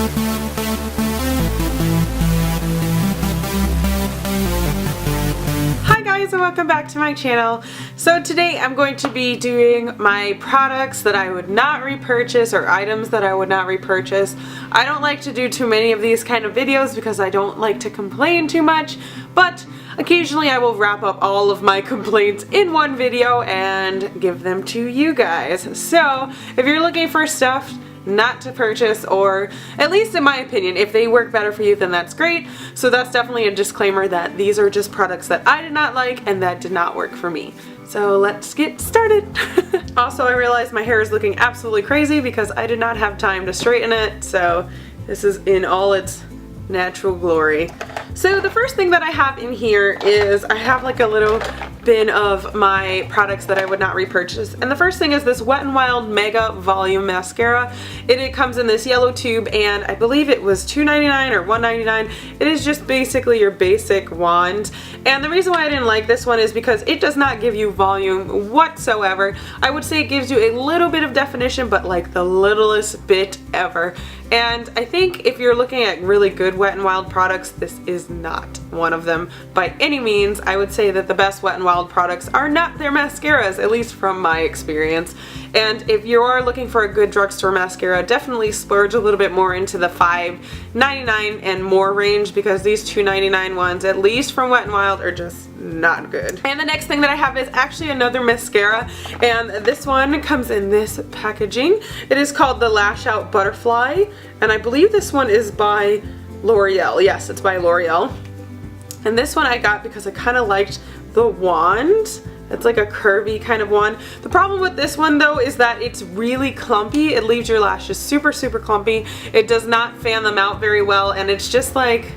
Hi guys, and welcome back to my channel. So today I'm going to be doing my products that I would not repurchase, or items that I would not repurchase. I don't like to do too many of these kind of videos because I don't like to complain too much, but occasionally I will wrap up all of my complaints in one video and give them to you guys. So if you're looking for stuff not to purchase, or at least in my opinion, if they work better for you, then that's great. So that's definitely a disclaimer that these are just products that I did not like and that did not work for me. So let's get started. Also, I realized my hair is looking absolutely crazy because I did not have time to straighten it, so this is in all its natural glory. So the first thing that I have in here is I have like a little bin of my products that I would not repurchase, and the first thing is this Wet n Wild Mega Volume Mascara. It comes in this yellow tube, and I believe it was $2.99 or $1.99. It is just basically your basic wand, and the reason why I didn't like this one is because it does not give you volume whatsoever. I would say it gives you a little bit of definition, but like the littlest bit ever. And I think if you're looking at really good Wet n Wild products, this is not one of them by any means. I would say that the best Wet n Wild products are not their mascaras, at least from my experience. And if you are looking for a good drugstore mascara, definitely splurge a little bit more into the $5.99 and more range, because these $2.99 ones, at least from Wet n Wild, are just not good. And the next thing that I have is actually another mascara, and this one comes in this packaging. It is called the Lash Out Butterfly, and I believe this one is by L'Oreal. Yes, it's by L'Oreal. And this one I got because I kind of liked the wand. It's like a curvy kind of wand. The problem with this one though is that it's really clumpy. It leaves your lashes super clumpy. It does not fan them out very well, and it's just like,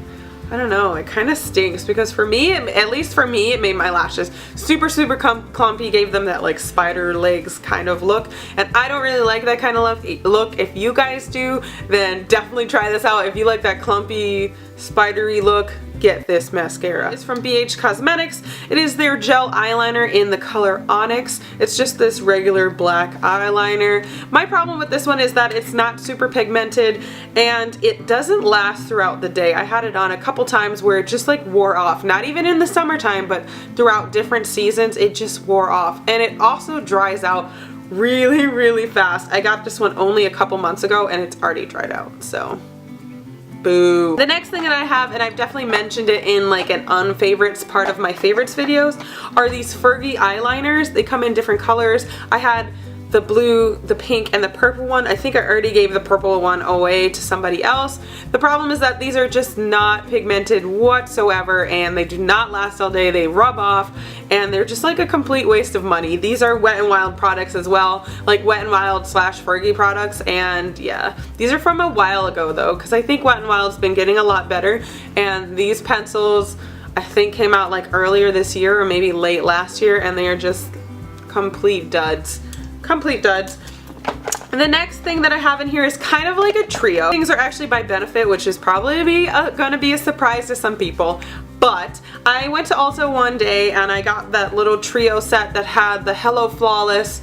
I don't know, it kind of stinks, because for me, at least for me, it made my lashes super clumpy, gave them that like spider legs kind of look, and I don't really like that kind of look. If you guys do, then definitely try this out. If you like that clumpy, spidery look, get this mascara. It's from BH Cosmetics. It is their gel eyeliner in the color Onyx. It's just this regular black eyeliner. My problem with this one is that it's not super pigmented, and it doesn't last throughout the day. I had it on a couple times where it just like wore off. Not even in the summertime, but throughout different seasons, it just wore off. And it also dries out really fast. I got this one only a couple months ago, and it's already dried out, so boo. The next thing that I have, and I've definitely mentioned it in like an unfavorites part of my favorites videos, are these Fergie eyeliners. They come in different colors. I had the blue, the pink, and the purple one. I think I already gave the purple one away to somebody else. The problem is that these are just not pigmented whatsoever, and they do not last all day. They rub off, and they're just like a complete waste of money. These are Wet n Wild products as well, like Wet n Wild / Fergie products, and yeah. These are from a while ago though, because I think Wet n Wild's been getting a lot better, and these pencils I think came out like earlier this year or maybe late last year, and they are just complete duds. Complete duds. And the next thing that I have in here is kind of like a trio. Things are actually by Benefit, which is probably gonna be a surprise to some people. But I went to Ulta one day and I got that little trio set that had the Hello Flawless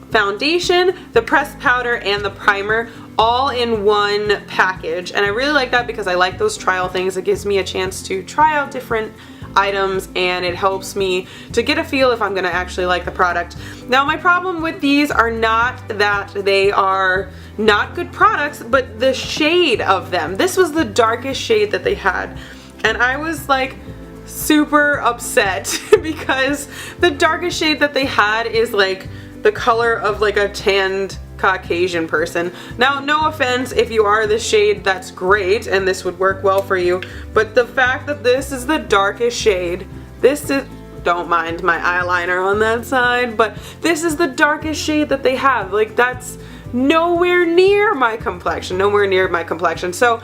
foundation, the pressed powder, and the primer all in one package. And I really like that because I like those trial things. It gives me a chance to try out different items, and it helps me to get a feel if I'm gonna actually like the product. Now, my problem with these are not that they are not good products, but the shade of them. This was the darkest shade that they had, and I was like super upset because the darkest shade that they had is like the color of like a tanned Caucasian person. Now, no offense, if you are this shade, that's great and this would work well for you, but the fact that this is the darkest shade, this is, don't mind my eyeliner on that side, but this is the darkest shade that they have. Like, that's nowhere near my complexion, so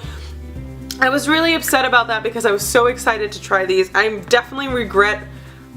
I was really upset about that because I was so excited to try these. I definitely regret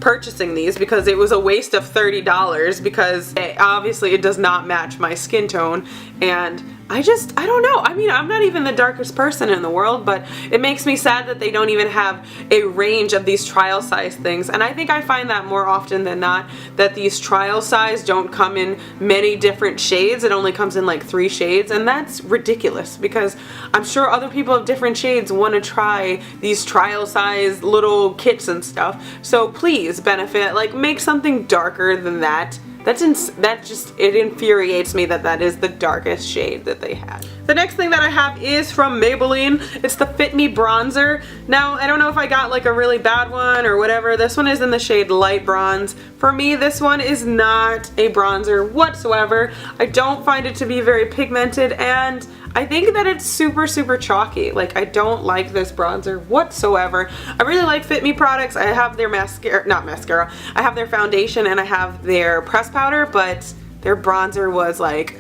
purchasing these because it was a waste of $30, because obviously it does not match my skin tone, and I don't know. I mean, I'm not even the darkest person in the world, but it makes me sad that they don't even have a range of these trial size things. And I think I find that more often than not, that these trial size don't come in many different shades. It only comes in like 3 shades, and that's ridiculous because I'm sure other people of different shades want to try these trial size little kits and stuff. So please, Benefit, like, make something darker than that. It infuriates me that that is the darkest shade that they had. The next thing that I have is from Maybelline. It's the Fit Me Bronzer. Now, I don't know if I got like a really bad one or whatever. This one is in the shade Light Bronze. For me, this one is not a bronzer whatsoever. I don't find it to be very pigmented, and I think that it's super chalky. Like, I don't like this bronzer whatsoever. I really like Fit Me products. I have their mascara, I have their foundation and I have their press powder, but their bronzer was like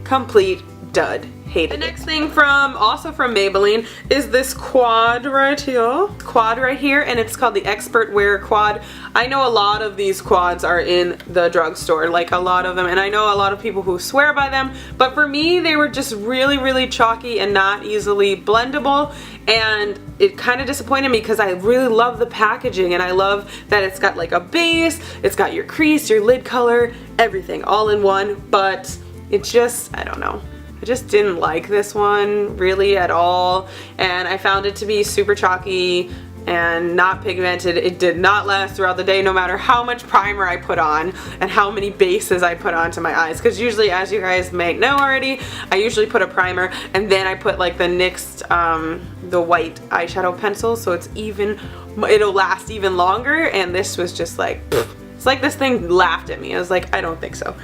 complete dud. Hated it. The next thing also from Maybelline is this quad right here, and it's called the Expert Wear Quad. I know a lot of these quads are in the drugstore, like a lot of them, and I know a lot of people who swear by them, but for me they were just really chalky and not easily blendable, and it kind of disappointed me because I really love the packaging and I love that it's got like a base, it's got your crease, your lid color, everything all in one, but it just, I don't know. I just didn't like this one really at all, and I found it to be super chalky and not pigmented. It did not last throughout the day no matter how much primer I put on and how many bases I put onto my eyes, because usually, as you guys may know already, I usually put a primer and then I put like the NYX the white eyeshadow pencil, so it'll last even longer, and this was just like, pfft. It's like this thing laughed at me. I was like, I don't think so.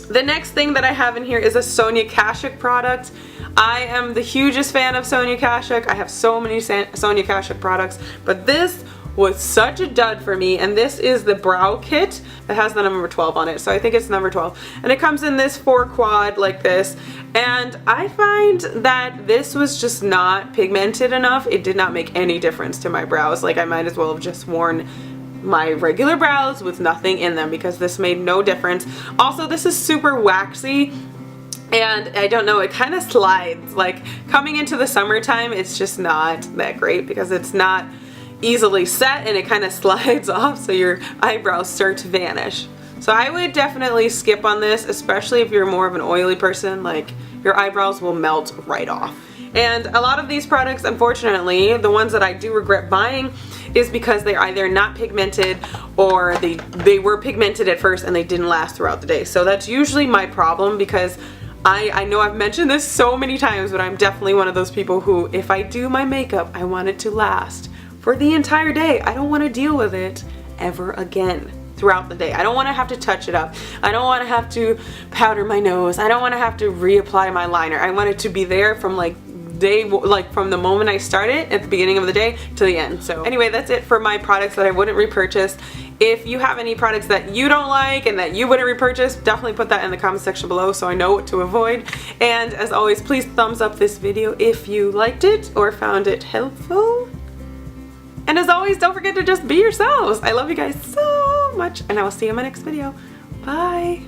The next thing that I have in here is a Sonia Kashuk product. I am the hugest fan of Sonia Kashuk. I have so many Sonia Kashuk products, but this was such a dud for me, and this is the brow kit that has the number 12 on it, so I think it's number 12, and it comes in this 4 quad like this, and I find that this was just not pigmented enough. It did not make any difference to my brows. Like, I might as well have just worn my regular brows with nothing in them because this made no difference. Also, this is super waxy, and I don't know, it kind of slides. Like, coming into the summertime, it's just not that great because it's not easily set and it kind of slides off, so your eyebrows start to vanish. So I would definitely skip on this, especially if you're more of an oily person. Like, your eyebrows will melt right off. And a lot of these products, unfortunately, the ones that I do regret buying, is because they're either not pigmented or they were pigmented at first and they didn't last throughout the day. So that's usually my problem, because I know I've mentioned this so many times, but I'm definitely one of those people who, if I do my makeup, I want it to last for the entire day. I don't want to deal with it ever again throughout the day. I don't want to have to touch it up. I don't want to have to powder my nose. I don't want to have to reapply my liner. I want it to be there from from the moment I start it at the beginning of the day to the end. So anyway, that's it for my products that I wouldn't repurchase. If you have any products that you don't like and that you wouldn't repurchase, definitely put that in the comment section below so I know what to avoid. And as always, please thumbs up this video if you liked it or found it helpful. And as always, don't forget to just be yourselves. I love you guys so much, and I will see you in my next video. Bye.